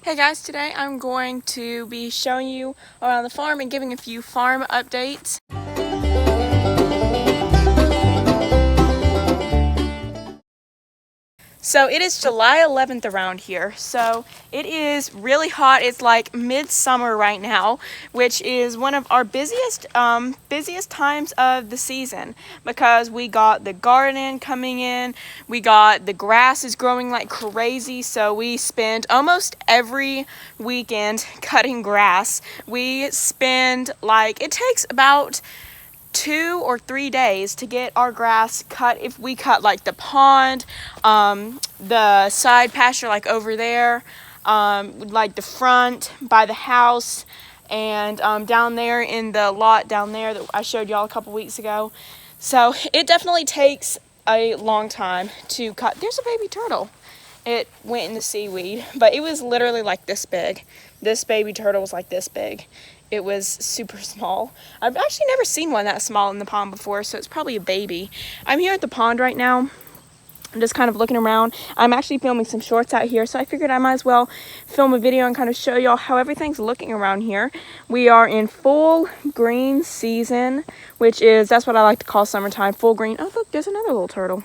Hey guys, today I'm going to be showing you around the farm and giving a few farm updates. So it is July 11th around here, so it is really hot. It's like midsummer right now, which is one of our busiest times of the season because we got the garden coming in, we got the grass is growing like crazy, so we spend almost every weekend cutting grass. We spend it takes about 2 or 3 days to get our grass cut. If we cut like the pond, the side pasture like over there, like the front by the house, and down there in the lot down there that I showed y'all a couple weeks ago. So it definitely takes a long time to cut. There's a baby turtle. It went in the seaweed, but it was literally like this big. This baby turtle was like this big. It was super small. I've actually never seen one that small in the pond before, so it's probably a baby. I'm here at the pond right now. I'm just kind of looking around. I'm actually filming some shorts out here, so I figured I might as well film a video and kind of show y'all how everything's looking around here. We are in full green season, that's what I like to call summertime, full green. Oh, look, there's another little turtle.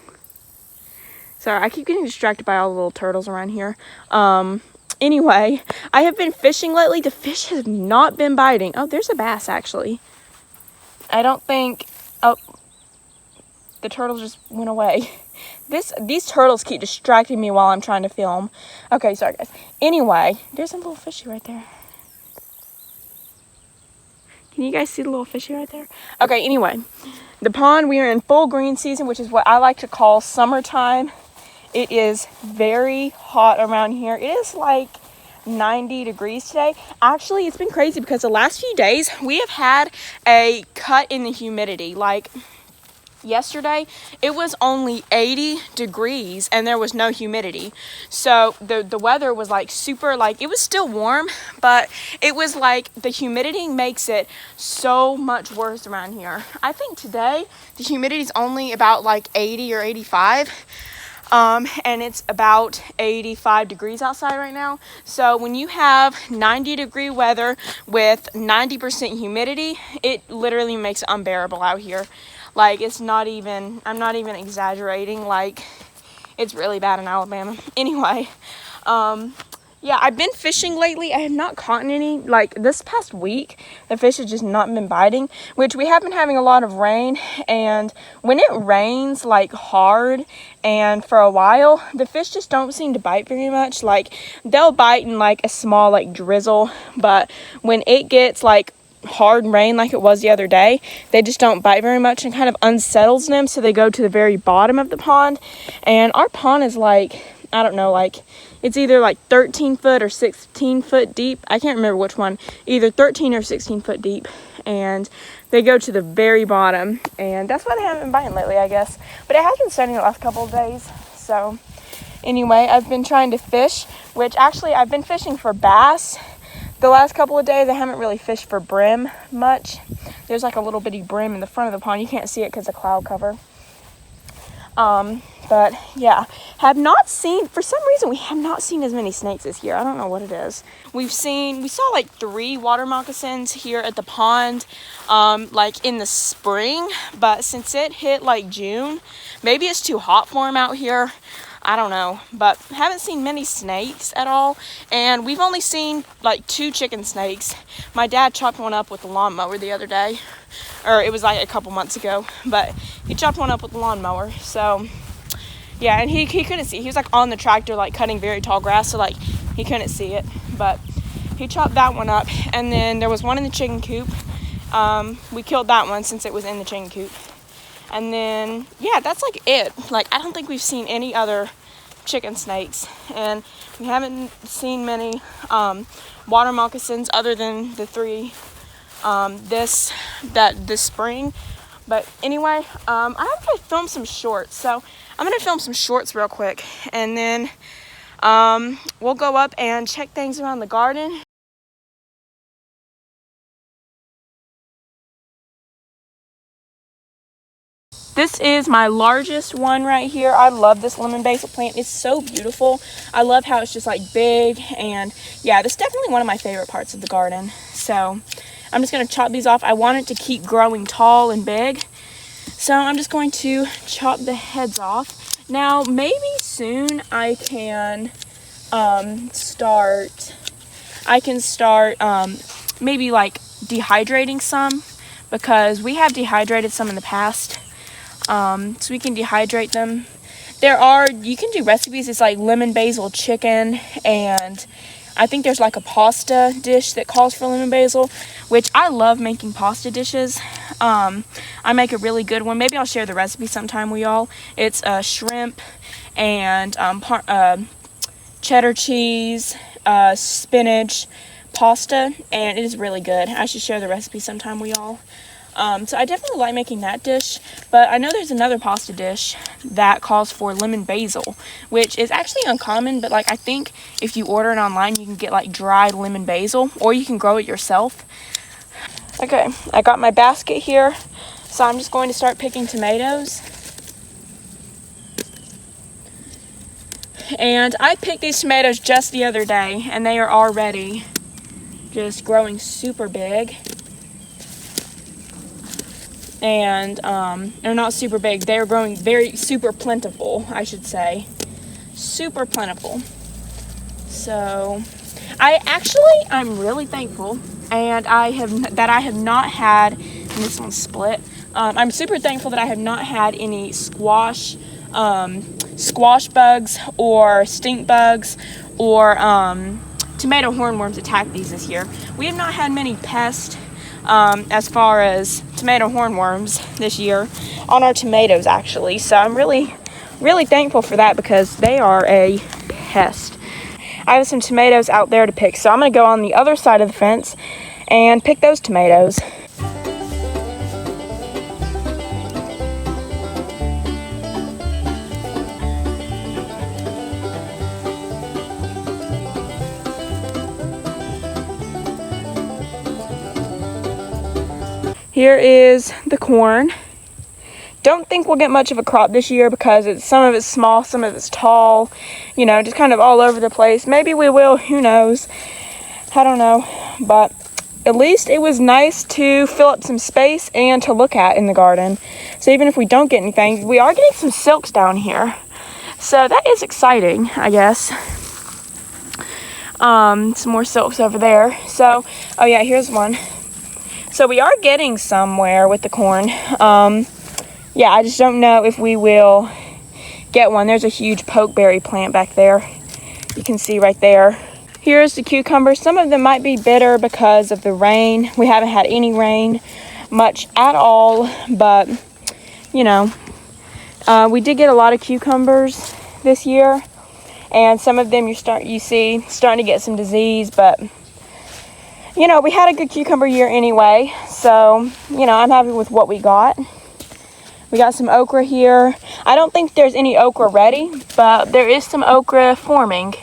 Sorry, I keep getting distracted by all the little turtles around here. Anyway, I have been fishing lately. The fish has not been biting. Oh, there's a bass, actually. I don't think... Oh, the turtle just went away. These turtles keep distracting me while I'm trying to film. Okay, sorry, guys. Anyway, there's a little fishy right there. Can you guys see the little fishy right there? Okay, anyway. The pond, we are in full green season, which is what I like to call summertime. It is very hot around here. It is like 90 degrees today. Actually, it's been crazy because the last few days we have had a cut in the humidity. Like yesterday, it was only 80 degrees and there was no humidity. So the weather was like super, like it was still warm, but it was like the humidity makes it so much worse around here. I think today the humidity is only about like 80 or 85. And it's about 85 degrees outside right now. So when you have 90-degree weather with 90% humidity, it literally makes it unbearable out here. Like, I'm not even exaggerating. Like, it's really bad in Alabama. Anyway, yeah, I've been fishing lately. I have not caught any. Like, this past week, the fish have just not been biting, which we have been having a lot of rain. And when it rains, like, hard and for a while, the fish just don't seem to bite very much. Like, they'll bite in, like, a small, like, drizzle. But when it gets, like, hard rain like it was the other day, they just don't bite very much and kind of unsettles them. So they go to the very bottom of the pond. And our pond is, like, I don't know, like, it's either like 13 foot or 16 foot deep. I can't remember which one. Either 13 or 16 foot deep. And they go to the very bottom. And that's why they haven't been biting lately, I guess. But it has been sunny the last couple of days. So anyway, I've been trying to fish, which actually I've been fishing for bass the last couple of days. I haven't really fished for brim much. There's like a little bitty brim in the front of the pond. You can't see it because of cloud cover. But yeah, for some reason, we have not seen as many snakes this year. I don't know what it is. We saw like 3 water moccasins here at the pond, like in the spring, but since it hit like June, maybe it's too hot for them out here. I don't know, but haven't seen many snakes at all. And we've only seen like 2 chicken snakes. My dad chopped one up with the lawnmower the other day, or it was like a couple months ago, but he chopped one up with the lawnmower. So yeah, and he couldn't see. He was like on the tractor, like cutting very tall grass, so like he couldn't see it. But he chopped that one up, and then there was one in the chicken coop. We killed that one since it was in the chicken coop. And then, yeah, that's like it. Like, I don't think we've seen any other chicken snakes. And we haven't seen many water moccasins other than the 3 this spring. But anyway, I have to film some shorts. So I'm going to film some shorts real quick. And then we'll go up and check things around the garden. This is my largest one right here. I love this lemon basil plant. It's so beautiful. I love how it's just like big, and yeah, this is definitely one of my favorite parts of the garden. So I'm just going to chop these off. I want it to keep growing tall and big, so I'm just going to chop the heads off. Now maybe soon I can start maybe like dehydrating some, because we have dehydrated some in the past. So we can dehydrate them. You can do recipes. It's like lemon basil chicken, and I think there's like a pasta dish that calls for lemon basil, which I love making pasta dishes. I make a really good one. Maybe I'll share the recipe sometime with y'all. It's shrimp and cheddar cheese, spinach pasta, and it is really good. I should share the recipe sometime with y'all. So I definitely like making that dish, but I know there's another pasta dish that calls for lemon basil, which is actually uncommon, but like I think if you order it online, you can get like dried lemon basil, or you can grow it yourself. Okay, I got my basket here, so I'm just going to start picking tomatoes. And I picked these tomatoes just the other day, and they are already just growing super big. And they're not super big, they're growing super plentiful, I should say. Super plentiful. So I'm really thankful, and I have not had, and this one's split. I'm super thankful that I have not had any squash bugs or stink bugs or tomato hornworms attack these this year. We have not had many pests as far as tomato hornworms this year on our tomatoes, actually. So I'm really, really thankful for that, because they are a pest. I have some tomatoes out there to pick, so I'm going to go on the other side of the fence and pick those tomatoes. Here is the corn. Don't think we'll get much of a crop this year, because some of it's small, some of it's tall, just kind of all over the place. Maybe we will, who knows? I don't know, but at least it was nice to fill up some space and to look at in the garden. So even if we don't get anything, we are getting some silks down here. So that is exciting, I guess. Some more silks over there. So, oh yeah, here's one. So we are getting somewhere with the corn. Yeah, I just don't know if we will get one. There's a huge pokeberry plant back there. You can see right there. Here's the cucumbers. Some of them might be bitter because of the rain. We haven't had any rain much at all, but we did get a lot of cucumbers this year, and some of them you see starting to get some disease, but we had a good cucumber year anyway, so, I'm happy with what we got. We got some okra here. I don't think there's any okra ready, but there is some okra forming.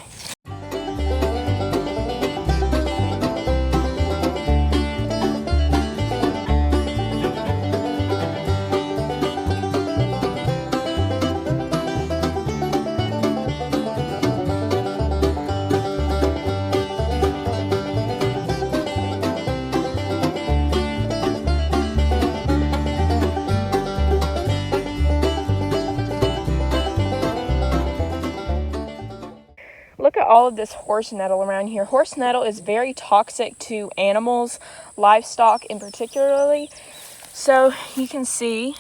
Look at all of this horse nettle around here. Horse nettle is very toxic to animals, livestock in particularly. So you can see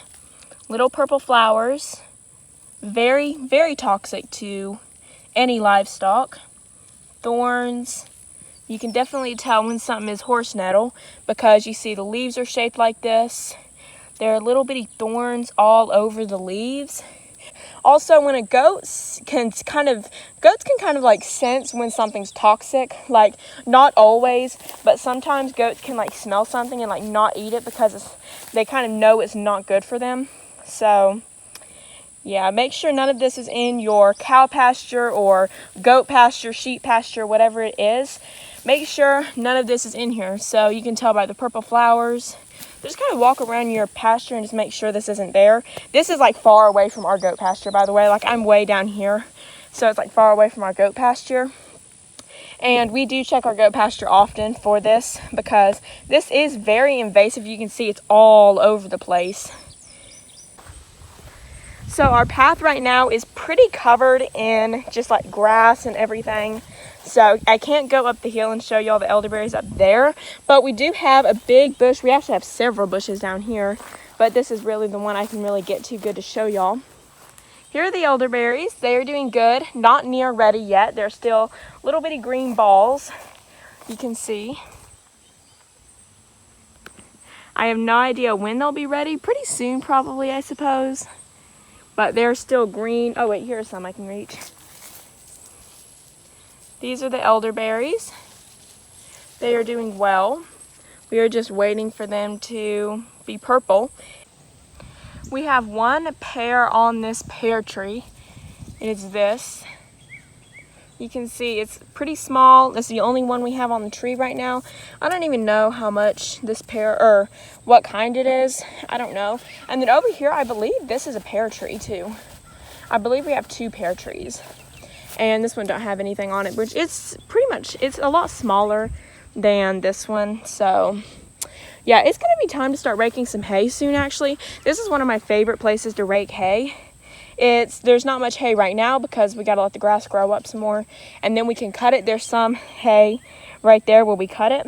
little purple flowers, very, very toxic to any livestock. Thorns. You can definitely tell when something is horse nettle, because you see the leaves are shaped like this. There are little bitty thorns all over the leaves. Also, when goats can kind of like sense when something's toxic, like not always, but sometimes goats can like smell something and like not eat it, because they kind of know it's not good for them. So yeah, make sure none of this is in your cow pasture or goat pasture, sheep pasture, whatever it is. Make sure none of this is in here. So you can tell by the purple flowers. just kind of walk around your pasture and just make sure this isn't there. This is like far away from our goat pasture, by the way. Like I'm way down here, so it's like far away from our goat pasture. And we do check our goat pasture often for this because this is very invasive. You can see it's all over the place. So our path right now is pretty covered in just like grass and everything. So I can't go up the hill and show you all the elderberries up there, but we do have a big bush. We actually have several bushes down here, but this is really the one I can really get to good to show y'all. Here are the elderberries. They are doing good, not near ready yet. They're still little bitty green balls, you can see. I have no idea when they'll be ready. Pretty soon probably, I suppose. But they're still green. Oh wait, here's some I can reach. These are the elderberries. They are doing well. We are just waiting for them to be purple. We have one pear on this pear tree. It's this. You can see it's pretty small. It's the only one we have on the tree right now. I don't even know how much this pear, or what kind it is. I don't know. And then over here, I believe this is a pear tree too. I believe we have 2 pear trees. And this one don't have anything on it, which it's pretty much, it's a lot smaller than this one. So yeah, it's gonna be time to start raking some hay soon actually. This is one of my favorite places to rake hay. There's not much hay right now because we got to let the grass grow up some more, and then we can cut it. There's some hay right there where we cut it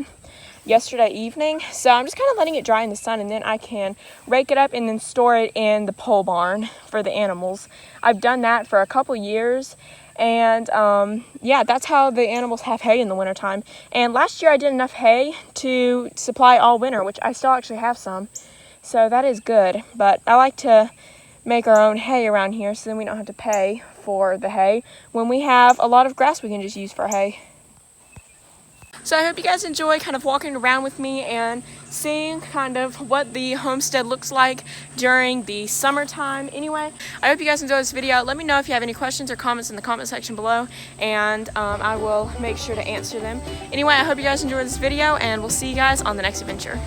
yesterday evening, so I'm just kind of letting it dry in the sun, and then I can rake it up and then store it in the pole barn for the animals. I've done that for a couple years, and yeah, that's how the animals have hay in the wintertime. And last year I did enough hay to supply all winter, which I still actually have some, so that is good. But I like to make our own hay around here so then we don't have to pay for the hay when we have a lot of grass we can just use for hay. So I hope you guys enjoy kind of walking around with me and seeing kind of what the homestead looks like during the summertime. Anyway, I hope you guys enjoyed this video. Let me know if you have any questions or comments in the comment section below, and I will make sure to answer them. Anyway, I hope you guys enjoyed this video, and we'll see you guys on the next adventure.